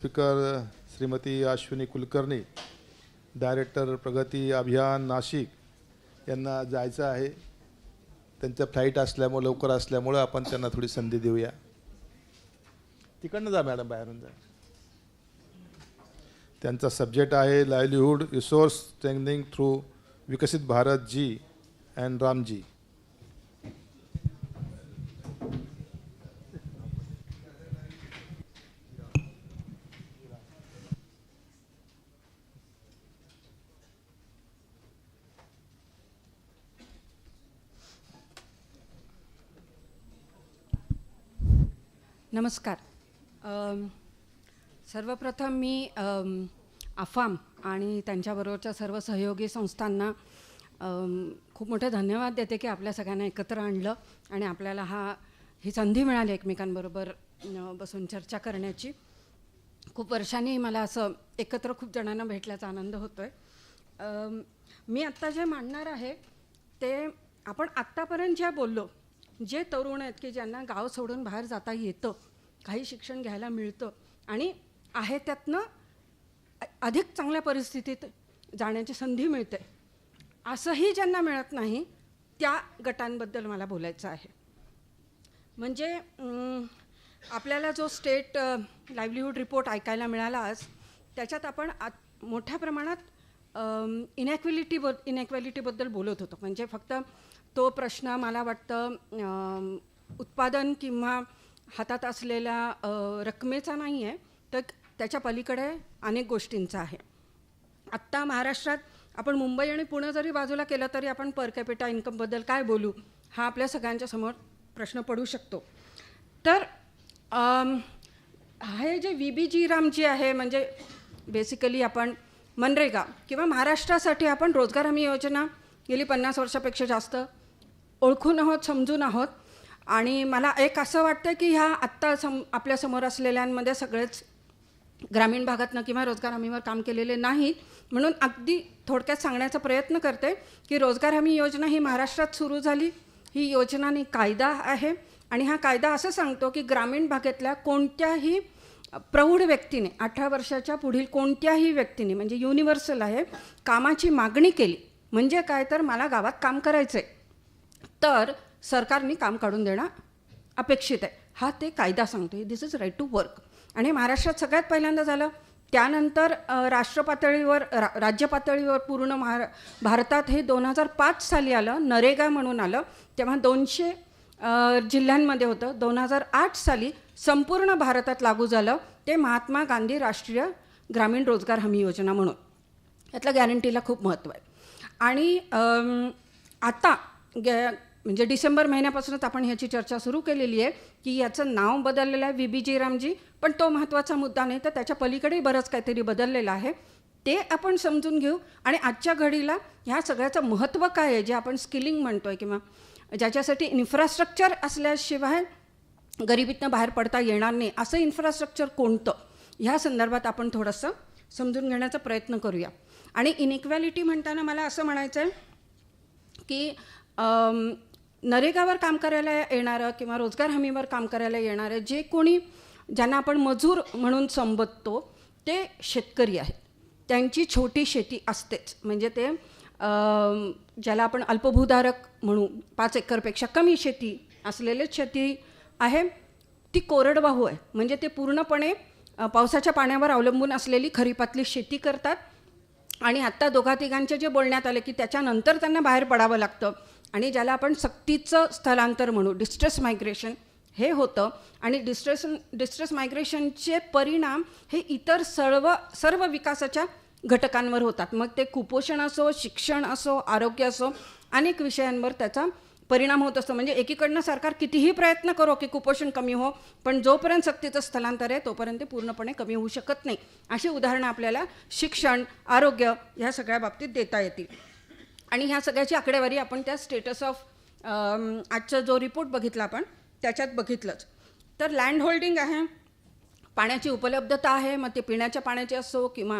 Speaker Shrimati Ashwini Kulkarni, director प्रगती अभियान नाशिक यांना जायचं आहे. त्यांचं फ्लाईट असल्यामुळे लवकर असल्यामुळे आपण त्यांना थोडी संधी देऊया. तिकडनं जा मॅडम, बाहेरून जा. त्यांचा सब्जेक्ट आहे लाईव्हलीहूड रिसोर्स स्ट्रेंथनिंग थ्रू विकसित भारत जी अँड रामजी. नमस्कार. सर्वप्रथम मी अफाम आणि त्यांच्याबरोबरच्या सर्व सहयोगी संस्थांना खूप मोठे धन्यवाद देते की आपल्या सगळ्यांना एकत्र आणलं आणि आपल्याला ही संधी मिळाली एकमेकांबरोबर बसून चर्चा करण्याची. खूप वर्षांनी मला असं एकत्र खूप जणांना भेटल्याचा आनंद होतो आहे. मी आत्ता जे मांडणार आहे ते आपण आत्तापर्यंत ज्या बोललो, जे तरुण आहेत की ज्यांना गाव सोडून बाहेर जाता येतं, काही शिक्षण घ्यायला मिळतं आणि आहे त्यातनं अधिक चांगल्या परिस्थितीत जाण्याची संधी मिळते, असंही ज्यांना मिळत नाही त्या गटांबद्दल मला बोलायचं आहे. म्हणजे आपल्याला जो स्टेट लाईव्हलीहूड रिपोर्ट ऐकायला मिळाला आज, त्याच्यात आपण मोठ्या प्रमाणात इनॅक्वॅलिटीबद्दल बोलत होतो. म्हणजे फक्त तो प्रश्न मला वाटतं उत्पादन किंवा हातात असलेल्या रकमेचा नाही आहे, तर त्याच्या पलीकडे अनेक गोष्टींचा आहे. आत्ता महाराष्ट्रात आपण मुंबई आणि पुणे जरी बाजूला केलं तरी आपण पर कॅपिटा इन्कमबद्दल काय बोलू, हा आपल्या सगळ्यांच्या समोर प्रश्न पडू शकतो. तर हे जे VBG रामजी आहे, म्हणजे बेसिकली आपण मनरेगा किंवा महाराष्ट्रासाठी आपण रोजगार हमी योजना गेली 50 वर्षापेक्षा जास्त ओळखून आहोत, समजून आहोत. आणि मला एक असं वाटतं की ह्या आत्ता आपल्यासमोर असलेल्यांमध्ये सगळेच ग्रामीण भागातनं किंवा रोजगार हमीवर काम केलेले नाहीत. म्हणून अगदी थोडक्यात सांगण्याचा प्रयत्न करते की रोजगार हमी योजना ही महाराष्ट्रात सुरू झाली. ही योजना आणि कायदा आहे आणि हा कायदा असं सांगतो की ग्रामीण भागातल्या कोणत्याही प्रौढ व्यक्तीने, 18 वर्षाच्या पुढील कोणत्याही व्यक्तीने, म्हणजे युनिव्हर्सल आहे, कामाची मागणी केली म्हणजे काय, तर मला गावात काम करायचं आहे, तर सरकारने काम काढून देणं अपेक्षित आहे. हा ते कायदा सांगतो. दिस इज राईट टू वर्क. आणि महाराष्ट्रात सगळ्यात पहिल्यांदा झालं. त्यानंतर राष्ट्र पातळीवर, राज्य पातळीवर पूर्ण भारतात हे 2005 साली आलं, नरेगा म्हणून आलं. तेव्हा 200 जिल्ह्यांमध्ये होतं. 2008 साली संपूर्ण भारतात लागू झालं. ते महात्मा गांधी राष्ट्रीय ग्रामीण रोजगार हमी योजना म्हणून. यातलं गॅरंटीला खूप महत्त्व आहे. आणि आता म्हणजे डिसेंबर महिन्यापासूनच आपण ह्याची चर्चा सुरू केलेली आहे की याचं नाव बदललेलं आहे VBG रामजी, पण तो महत्त्वाचा मुद्दा नाही, तर त्याच्या पलीकडेही बरंच काहीतरी बदललेलं आहे. ते आपण समजून घेऊ आणि आजच्या घडीला ह्या सगळ्याचं महत्त्व काय आहे, जे आपण स्किलिंग म्हणतो आहे किंवा ज्याच्यासाठी इन्फ्रास्ट्रक्चर असल्याशिवाय गरिबीतनं बाहेर पडता येणार नाही, असं इन्फ्रास्ट्रक्चर कोणतं, ह्या संदर्भात आपण थोडंसं समजून घेण्याचा प्रयत्न करूया. आणि इनइक्वॅलिटी म्हणताना मला असं म्हणायचं आहे की नरेगावर काम करायला येणारं किंवा रोजगार हमीवर काम करायला येणारं जे कोणी, ज्यांना आपण मजूर म्हणून संबोधतो, ते शेतकरी आहेत. त्यांची छोटी शेती असतेच. म्हणजे ते ज्याला आपण अल्पभूधारक म्हणू, 5 एकरपेक्षा कमी शेती असलेलीच शेती आहे. ती कोरडवाहू आहे. म्हणजे ते पूर्णपणे पावसाच्या पाण्यावर अवलंबून असलेली खरीपातली शेती करतात. आणि आत्ता दोघा-तिघांचे जे बोलण्यात आले की त्याच्यानंतर त्यांना बाहेर पडावं लागतं आणि ज्याला आपण सक्तीचं स्थलांतर म्हणू, डिस्ट्रेस मायग्रेशन, हे होतं. आणि डिस्ट्रेस मायग्रेशनचे परिणाम हे इतर सर्व विकासाच्या घटकांवर होतात. मग ते कुपोषण असो, शिक्षण असो, आरोग्य असो, अनेक विषयांवर त्याचा परिणाम होत असतो. म्हणजे एकीकडनं सरकार कितीही प्रयत्न करो की कुपोषण कमी हो, पण जोपर्यंत सक्तीचं स्थलांतर आहे तोपर्यंत पूर्णपणे कमी होऊ शकत नाही. अशी उदाहरणं आपल्याला शिक्षण, आरोग्य ह्या सगळ्या बाबतीत देता येतील. आणि ह्या सगळ्याची आकडेवारी आपण त्या स्टेटस ऑफ आजचा जो रिपोर्ट बघितला आपण त्याच्यात बघितलंच. तर लँड होल्डिंग आहे, पाण्याची उपलब्धता आहे, मग ते पिण्याच्या पाण्याची असो किंवा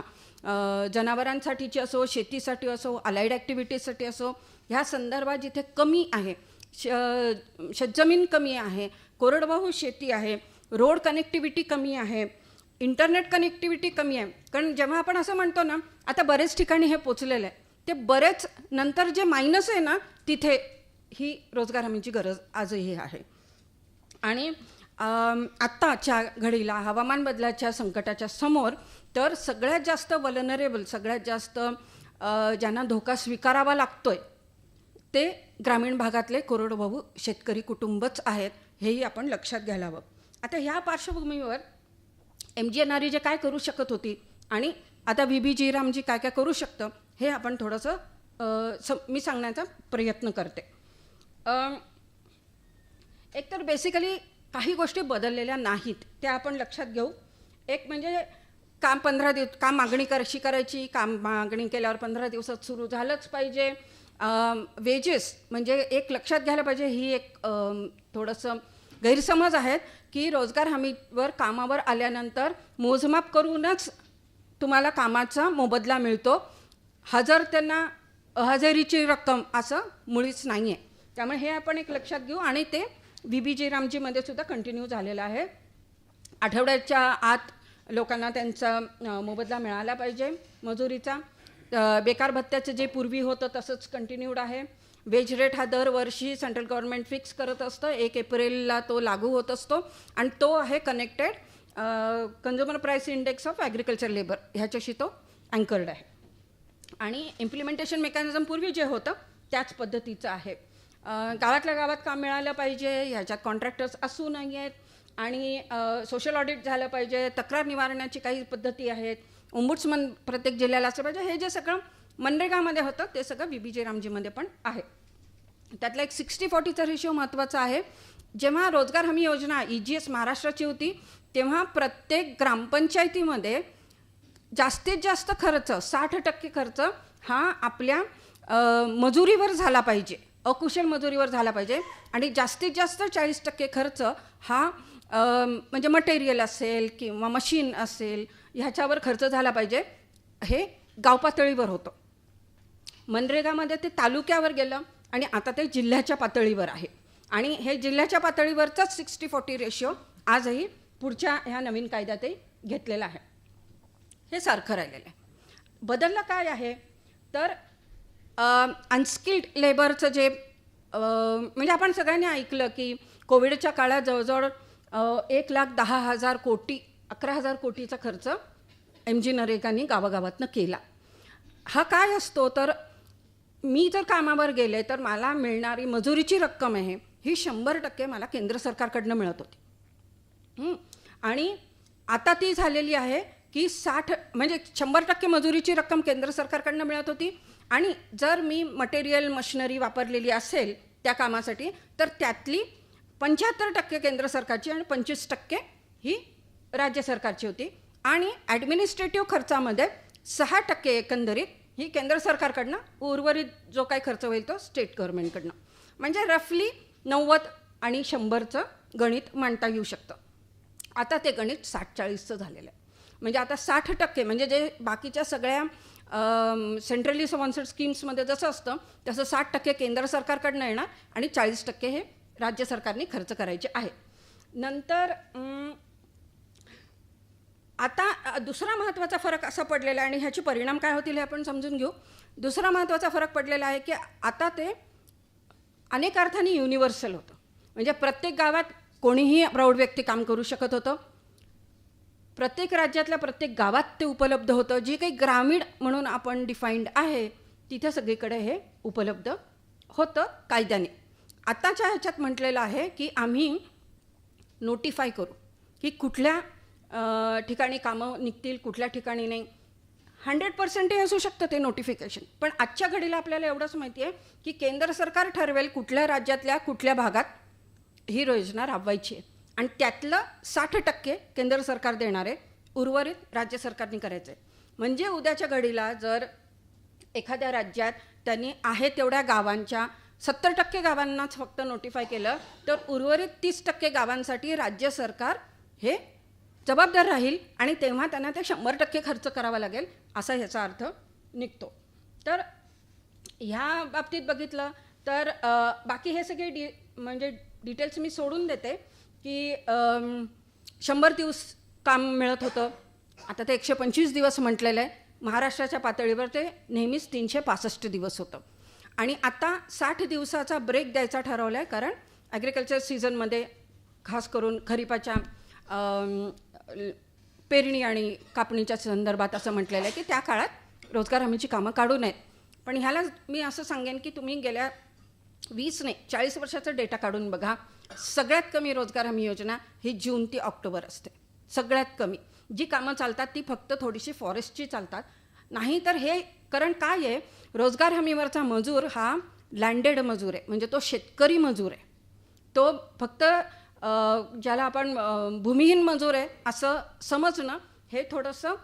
जनावरांसाठीची असो, शेतीसाठी असो, अलाइड ॲक्टिव्हिटीजसाठी असो, ह्या संदर्भात जिथे कमी आहे, शेतजमीन कमी आहे, कोरडवाहू शेती आहे, रोड कनेक्टिव्हिटी कमी आहे, इंटरनेट कनेक्टिव्हिटी कमी आहे. कारण जेव्हा आपण असं म्हणतो ना, आता बरेच ठिकाणी हे पोचलेलं आहे, ते बरेच नंतर जे मायनस आहे ना, तिथे ही रोजगार हमीची गरज आजही आहे. आणि आत्ताच्या घडीला हवामान बदलाच्या संकटाच्या समोर तर सगळ्यात जास्त वल्नरेबल, सगळ्यात जास्त ज्यांना धोका स्वीकारावा लागतोय ते ग्रामीण भागातले कोरडवाहू शेतकरी कुटुंबच आहेत, हेही आपण लक्षात घ्यायला हवं. आता ह्या पार्श्वभूमीवर MGNRE जे काय करू शकत होती आणि आता VB रामजी काय काय करू शकतं हे आपण थोडंसं मी सांगण्याचा प्रयत्न करते. एकतर बेसिकली काही गोष्टी बदललेल्या नाहीत, त्या आपण लक्षात घेऊ. एक म्हणजे काम 15 दिवस, काम मागणी कशी करायची, काम मागणी केल्यावर 15 दिवसात सुरू झालंच पाहिजे. वेजेस म्हणजे एक लक्षात घ्यायला पाहिजे, ही एक थोडंसं गैरसमज आहेत की रोजगार हमीवर कामावर आल्यानंतर मोजमाप करूनच तुम्हाला कामाचा मोबदला मिळतो, हजर त्यांना हजेरीची रक्कम असं मुळीच नाही आहे. त्यामुळे हे आपण एक लक्षात घेऊ. आणि ते VB रामजीमध्ये सुद्धा कंटिन्यू झालेलं आहे. आठवड्याच्या आत लोकांना त्यांचा मोबदला मिळाला पाहिजे मजुरीचा. बेकार भत्त्याचं जे पूर्वी होतं तसंच कंटिन्यूड आहे. वेज रेट हा दरवर्षी सेंट्रल गव्हर्नमेंट फिक्स करत असतं, 1 एप्रिलला तो लागू होत असतो आणि तो आहे connected consumer price index of agriculture labour, ह्याच्याशी तो अँकर्ड आहे. आणि इम्प्लिमेंटेशन मेकॅनिझम पूर्वी जे होतं त्याच पद्धतीचं आहे. गावातल्या गावात काम मिळालं पाहिजे, ह्याच्यात कॉन्ट्रॅक्टर्स असू नाही आहेत. आणि सोशल ऑडिट झालं पाहिजे, तक्रार निवारणाची काही पद्धती आहेत, ओम्बुड्समन प्रत्येक जिल्ह्याला असलं पाहिजे. हे जे सगळं मनरेगामध्ये होतं ते सगळं VB रामजीमध्ये पण आहे. त्यातला एक 60-40चा रेशिओ महत्त्वाचा आहे. जेव्हा रोजगार हमी योजना EGS महाराष्ट्राची होती तेव्हा प्रत्येक ग्रामपंचायतीमध्ये जास्तीत जास्त खर्च 60% खर्च हा आपल्या मजुरीवर झाला पाहिजे, अकुशल मजुरीवर झाला पाहिजे. आणि जास्तीत जास्त 40% खर्च हा म्हणजे मटेरियल असेल किंवा मशीन असेल ह्याच्यावर खर्च झाला पाहिजे. हे गाव पातळीवर होतं. मनरेगामध्ये ते तालुक्यावर गेलं आणि आता ते जिल्ह्याच्या पातळीवर आहे. आणि हे जिल्ह्याच्या पातळीवरचाच 60-40 रेशिओ आजही पुढच्या ह्या नवीन कायद्यातही घेतलेला आहे. हे सारखं राहिलेलं आहे. बदललं काय आहे तर अनस्किल्ड लेबरचं जे म्हणजे आपण सगळ्यांनी ऐकलं की कोविडच्या काळात जवळजवळ 1,10,000 कोटी 11,000 कोटीचा खर्च MGNREGAने गावागावातनं केला. हा काय असतो तर मी जर कामावर गेले तर मला मिळणारी मजुरीची रक्कम आहे ही 100% मला केंद्र सरकारकडनं मिळत होती. आणि आता ती झालेली आहे की 60 म्हणजे 100% मजुरीची रक्कम केंद्र सरकारकडनं मिळत होती. आणि जर मी मटेरियल मशिनरी वापरलेली असेल त्या कामासाठी तर त्यातली 75% केंद्र सरकारची आणि 25% ही राज्य सरकारची होती. आणि ॲडमिनिस्ट्रेटिव्ह खर्चामध्ये 6% एकंदरीत ही केंद्र सरकारकडनं, उर्वरित जो काही खर्च होईल तो स्टेट गव्हर्नमेंटकडनं. म्हणजे रफली 90 आणि 100चं गणित मांडता येऊ शकतं. आता ते गणित 60-40चं झालेलं आहे. म्हणजे आता 60% म्हणजे जे बाकीच्या सगळ्या सेंट्रली स्पॉन्सर्ड स्कीम्समध्ये जसं असतं तसं 60% केंद्र सरकारकडनं येणार आणि 40% हे राज्य सरकारने खर्च करायचे आहे. नंतर आता दुसरा महत्त्वाचा फरक असा पडलेला आहे आणि ह्याचे परिणाम काय होतील हे आपण समजून घेऊ. दुसरा महत्त्वाचा फरक पडलेला आहे की आता ते अनेक अर्थाने युनिव्हर्सल होतं. म्हणजे प्रत्येक गावात कोणीही प्रौढ व्यक्ती काम करू शकत होतं. प्रत्येक राज्यातल्या प्रत्येक गावात ते उपलब्ध होतं. जे काही ग्रामीण म्हणून आपण डिफाईन्ड आहे तिथे सगळीकडे हे उपलब्ध होतं कायद्याने. आताच्या ह्याच्यात म्हटलेलं आहे की आम्ही नोटिफाय करू की कुठल्या ठिकाणी कामं निघतील, कुठल्या ठिकाणी नाही. 100% असू शकतं ते नोटिफिकेशन. पण आजच्या घडीला आपल्याला एवढंच माहिती आहे की केंद्र सरकार ठरवेल कुठल्या राज्यातल्या कुठल्या भागात ही योजना राबवायची आहे आणि त्यातलं 60% केंद्र सरकार देणार आहे, उर्वरित राज्य सरकारने करायचं आहे. म्हणजे उद्याच्या घडीला जर एखाद्या राज्यात त्यांनी आहे तेवढ्या गावांच्या 70% गावांनाच फक्त नोटिफाय केलं तर उर्वरित 30% गावांसाठी राज्य सरकार हे जबाबदार राहील आणि तेव्हा त्यांना ते 100% खर्च करावा लागेल असा ह्याचा अर्थ निघतो. तर ह्या बाबतीत बघितलं तर बाकी हे सगळे म्हणजे डिटेल्स मी सोडून देते की 100 दिवस काम मिळत होतं. आता ते 125 दिवस म्हटलेलं आहे. महाराष्ट्राच्या पातळीवर ते नेहमीच 365 दिवस होतं. आणि आता 60 दिवसाचा ब्रेक द्यायचा ठरवला आहे, कारण ॲग्रिकल्चर सीझनमध्ये खास करून खरीपाच्या पेरणी आणि कापणीच्या संदर्भात असं म्हटलेलं आहे की त्या काळात रोजगार हमीची कामं काढू नयेत. पण ह्याला मी असं सांगेन की तुम्ही गेल्या 40 वर्षाचा डेटा काढून बघा. सगळ्यात कमी रोजगार हमी योजना ही जून ते ऑक्टोबर असते. सगळ्यात कमी जी कामं चालतात ती फक्त थोडीशी फॉरेस्टची चालतात. नाही तर हे कारण काय आहे, रोजगार हमीवरचा मजूर हा लँडेड मजूर आहे, म्हणजे तो शेतकरी मजूर आहे. तो फक्त ज्याला आपण भूमिहीन मजूर आहे असं समजणं हे थोडंसं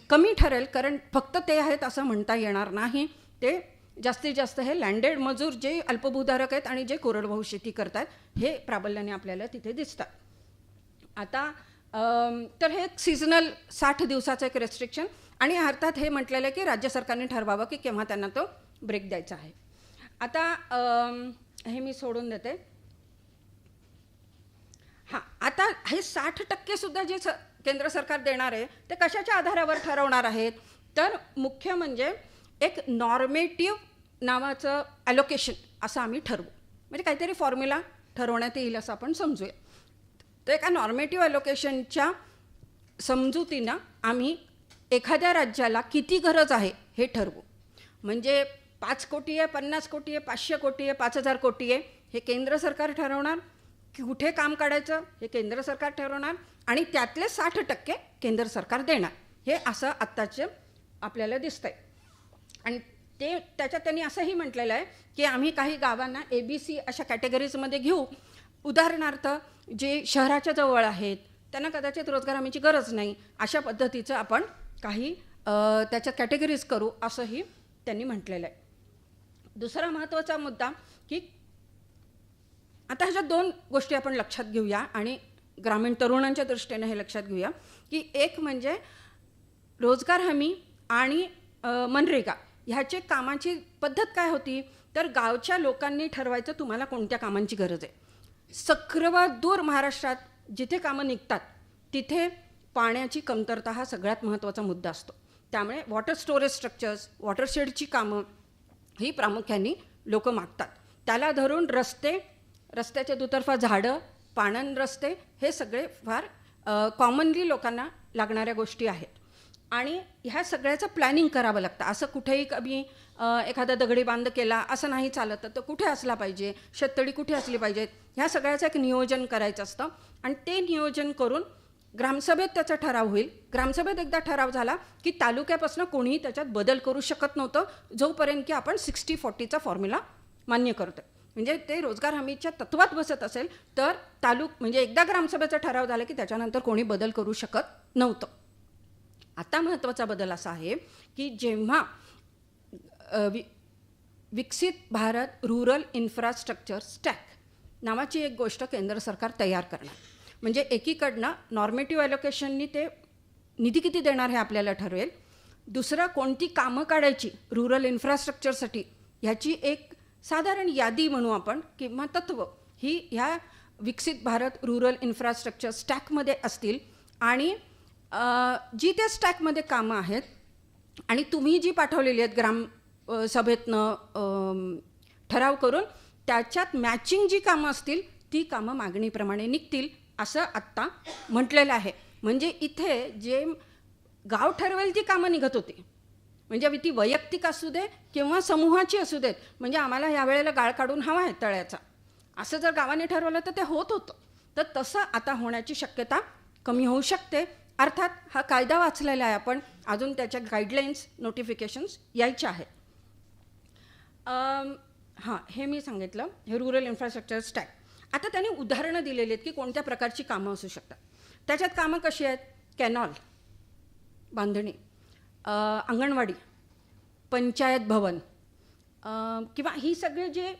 कमी ठरेल, कारण फक्त ते आहेत असं म्हणता येणार नाही. ते जास्तीत जास्त हे लँडेड मजूर जे अल्पभूधारक आहेत आणि जे कोरडवाहू शेती करतात हे प्राबल्याने आपल्याला तिथे दिसतात. आता तर हे सीझनल 60 दिवसाचं एक रेस्ट्रिक्शन, आणि अर्थात हे म्हटलेलं आहे की राज्य सरकारने ठरवावं की केव्हा त्यांना तो ब्रेक द्यायचा आहे. आता हे मी सोडून देते. हां, आता हे 60% सुद्धा जे केंद्र सरकार देणार आहे ते कशाच्या आधारावर ठरवणार आहेत, तर मुख्य म्हणजे एक नॉर्मेटिव्ह नावाचं ॲलोकेशन असं आम्ही ठरवू. म्हणजे काहीतरी फॉर्म्युला ठरवण्यात येईल असं आपण समजूया. तर एका नॉर्मेटिव्ह ॲलोकेशनच्या समजुतीनं आम्ही एखाद्या राज्याला किती गरज आहे हे ठरवू. म्हणजे 5 कोटी आहे, 50 कोटी आहे, 500 कोटी आहे, 5000 कोटी आहे, हे केंद्र सरकार ठरवणार. कुठे काम काढायचं हे केंद्र सरकार ठरवणार, आणि त्यातले 60% केंद्र सरकार देणार. हे असं आत्ताचं आपल्याला दिसतंय. आणि त्याच्यात त्यांनी असंही म्हटलेलं आहे की आम्ही काही गावांना ABC अशा कॅटेगरीजमध्ये घेऊ. उदाहरणार्थ जे शहराच्या जवळ आहेत त्यांना कदाचित रोजगार हमीची गरज नाही, अशा पद्धतीचं आपण काही त्याच्यात कॅटेगरीज करू असंही त्यांनी म्हटलेलं आहे. दुसरा महत्त्वाचा मुद्दा की आता ह्याच्यात 2 गोष्टी आपण लक्षात घेऊया आणि ग्रामीण तरुणांच्या दृष्टीने हे लक्षात घेऊया की एक म्हणजे रोजगार हमी आणि मनरेगा ह्याचे कामाची पद्धत काय होती, तर गावच्या लोकांनी ठरवायचं तुम्हाला कोणत्या कामांची गरज आहे. सर्व दूर महाराष्ट्रात जिथे कामं निघतात तिथे पाण्याची कमतरता हा सगळ्यात महत्त्वाचा मुद्दा असतो. त्यामुळे वॉटर स्टोरेज स्ट्रक्चर्स, वॉटरशेडची कामं ही प्रामुख्याने लोक मागतात. त्याला धरून रस्त्याच्या दुतर्फा झाडं, पाणंद रस्ते हे सगळे फार कॉमनली लोकांना लागणाऱ्या गोष्टी आहेत. आणि ह्या सगळ्याचं प्लॅनिंग करावं लागतं. असं कुठेही कमी एखादा दगडी बांध केला असं नाही चालत, तर कुठे असला पाहिजे, शेततळी कुठे असली पाहिजेत, ह्या सगळ्याचं एक नियोजन करायचं असतं. आणि ते नियोजन करून ग्रामसभेत त्याचा ठराव होईल. ग्रामसभेत एकदा ठराव झाला की तालुक्यापासून कोणीही त्याच्यात बदल करू शकत नव्हतं, जोपर्यंत की आपण 60-40चा फॉर्म्युला मान्य करतो. म्हणजे ते रोजगार हमीच्या तत्वात बसत असेल तर म्हणजे एकदा ग्रामसभेचा ठराव झाला की त्याच्यानंतर कोणी बदल करू शकत नव्हतं. आता महत्त्वाचा बदल असा आहे की जेव्हा विकसित भारत रूरल इन्फ्रास्ट्रक्चर स्टॅक नावाची एक गोष्ट केंद्र सरकार तयार करणार. म्हणजे एकीकडनं नॉर्मेटिव्ह ॲलोकेशननी ते निधी किती देणार हे आपल्याला ठरवेल. दुसरं कोणती कामं काढायची रूरल इन्फ्रास्ट्रक्चरसाठी ह्याची एक साधारण यादी म्हणू आपण किंवा तत्त्व ही ह्या विकसित भारत रूरल इन्फ्रास्ट्रक्चर स्टॅकमध्ये असतील. आणि जी त्या स्टॅकमध्ये कामं आहेत आणि तुम्ही जी पाठवलेली आहेत ग्रामसभेतनं ठराव करून त्याच्यात मॅचिंग जी कामं असतील ती कामं मागणीप्रमाणे निघतील असं आत्ता म्हटलेलं आहे. म्हणजे इथे जे गाव ठरवेल ती कामं निघत होती, म्हणजे ती वैयक्तिक असू दे किंवा समूहाची असू देत. म्हणजे आम्हाला ह्या वेळेला गाळ काढून हवा आहे तळ्याचा असं जर गावाने ठरवलं तर ते होत होतं. तर तसं आता होण्याची शक्यता कमी होऊ शकते. अर्थात हा कायदा वाचलेला आहे आपण, अजून त्याच्या गाईडलाईन्स नोटिफिकेशन्स यायच्या आहेत. हां, हे मी सांगितलं हे रूरल इन्फ्रास्ट्रक्चर स्टॅक. आता त्यांनी उदाहरणं दिलेली आहेत की कोणत्या प्रकारची कामं असू शकतात. त्याच्यात कामं कशी आहेत, कॅनॉल बांधणी, अंगणवाडी, पंचायत भवन किंवा ही सगळे जे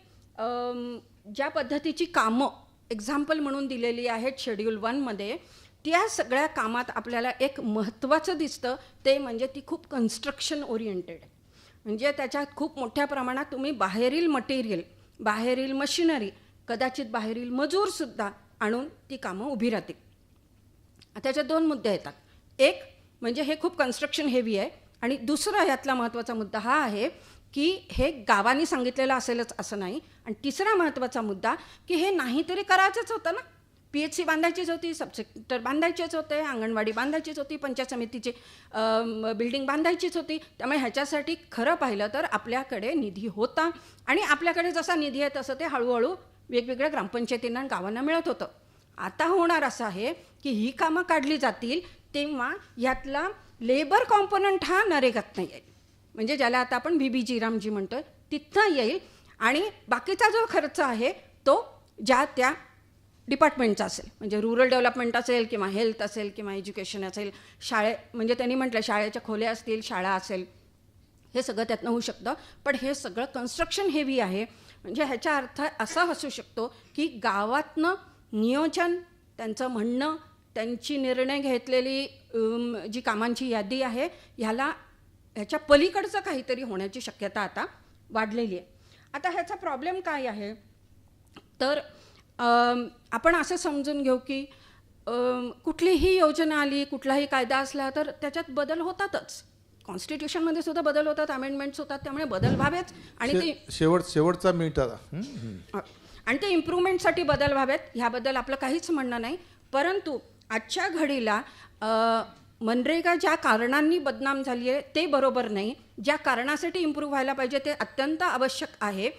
ज्या पद्धतीची कामं एक्झाम्पल म्हणून दिलेली आहेत शेड्यूल 1मध्ये, त्या सगळ्या कामात आपल्याला एक महत्त्वाचं दिसतं ते म्हणजे ती खूप कन्स्ट्रक्शन ओरिएंटेड आहे. म्हणजे त्याच्यात खूप मोठ्या प्रमाणात तुम्ही बाहेरील मटेरियल, बाहेरील मशिनरी, कदाचित बाहेरील मजूरसुद्धा आणून ती कामं उभी राहतील. त्याच्यात 2 मुद्दे येतात. एक म्हणजे हे खूप कन्स्ट्रक्शन हेवी आहे आणि दुसरा यातला महत्त्वाचा मुद्दा हा आहे की हे गावांनी सांगितलेलं असेलच असं नाही. आणि तिसरा महत्त्वाचा मुद्दा की हे नाहीतरी करायचंच होतं ना. PHC बांधायचीच होती, सबसेक्टर बांधायचेच होते, अंगणवाडी बांधायचीच होती, पंचायत समितीची बिल्डिंग बांधायचीच होती. त्यामुळे ह्याच्यासाठी खरं पाहिलं तर आपल्याकडे निधी होता आणि आपल्याकडे जसा निधी आहे तसं ते हळूहळू वेगवेगळ्या ग्रामपंचायतींना आणि गावांना मिळत होतं. आता होणार असं आहे की ही कामं काढली जातील तेव्हा यातला लेबर कॉम्पोनंट हा नरेगात नाही आहे. म्हणजे ज्याला आता आपण BBG रामजी म्हणतोय तिथं येईल आणि बाकीचा जो खर्च आहे तो ज्या त्या डिपार्टमेंटचा असेल. म्हणजे रुरल डेव्हलपमेंट असेल किंवा हेल्थ असेल किंवा एज्युकेशन असेल, म्हणजे त्यांनी म्हटलं शाळेच्या खोल्या असतील, शाळा असेल, हे सगळं त्यातनं होऊ शकतं. पण हे सगळं कन्स्ट्रक्शन हेवी आहे. म्हणजे ह्याचा अर्थ असा असू शकतो की गावातनं नियोजन, त्यांचं म्हणणं, त्यांची निर्णय घेतलेली जी कामांची यादी आहे ह्याच्या पलीकडचं काहीतरी होण्याची शक्यता आता वाढलेली आहे. आता ह्याचा प्रॉब्लेम काय आहे तर आपण असं समजून घेऊ की कुठलीही योजना आली, कुठलाही कायदा असला तर त्याच्यात बदल होतातच. कॉन्स्टिट्यूशनमध्ये सुद्धा बदल होतात, अमेंडमेंट्स होतात. त्यामुळे बदल व्हावेच आणि ते शेवटचा मिनिट आणि ते इम्प्रूव्हमेंटसाठी बदल व्हावेत ह्याबद्दल आपलं काहीच म्हणणं नाही. परंतु आजच्या घडीला मनरेगा ज्या कारणांनी बदनाम झाली आहे ते बरोबर नाही. ज्या कारणासाठी इम्प्रूव्ह व्हायला पाहिजे ते अत्यंत आवश्यक आहे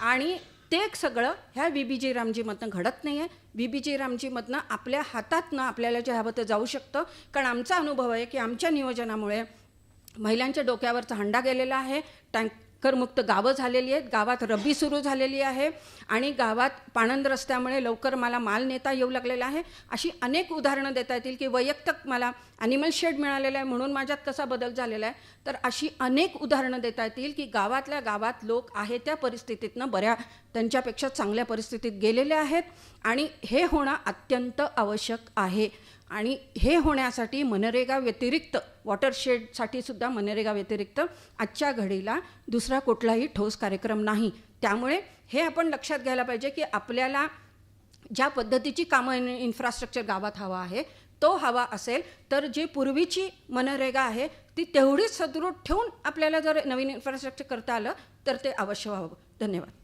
आणि ते सगळं ह्या BBG रामजीमधनं घडत नाही आहे. BBG रामजीमधनं आपल्या हातातनं आपल्याला जे हवं ते जाऊ शकतं. कारण आमचा अनुभव आहे की आमच्या नियोजनामुळे महिलांच्या डोक्यावरचा हंडा गेलेला आहे, टँकरमुक्त गावं झालेली आहेत, गावात रब्बी सुरू झालेली आहे आणि गावात पाणंद रस्त्यामुळे लवकर मला माल नेता येऊ लागलेला आहे. अशी अनेक उदाहरणं देता येतील की वैयक्तिक मला ॲनिमल शेड मिळालेला आहे म्हणून माझ्यात कसा बदल झालेला आहे. तर अशी अनेक उदाहरणं देता येतील की गावातल्या गावात लोक आहे त्या परिस्थितीतनं त्यांच्यापेक्षा चांगल्या परिस्थितीत गेलेले आहेत आणि हे होणं अत्यंत आवश्यक आहे. आणि हे होण्यासाठी मनरेगा व्यतिरिक्त, वॉटरशेडसाठी सुद्धा मनरेगा व्यतिरिक्त आजच्या घडीला दुसरा कुठलाही ठोस कार्यक्रम नाही. त्यामुळे हे आपण लक्षात घ्यायला पाहिजे की आपल्याला ज्या पद्धतीची कामं इन्फ्रास्ट्रक्चर गावात हवा आहे तो हवा असेल तर जी पूर्वीची मनरेगा आहे ती तेवढीच सदृढ ठेवून आपल्याला जर नवीन इन्फ्रास्ट्रक्चर करता आलं तर ते अवश्य व्हावं. धन्यवाद.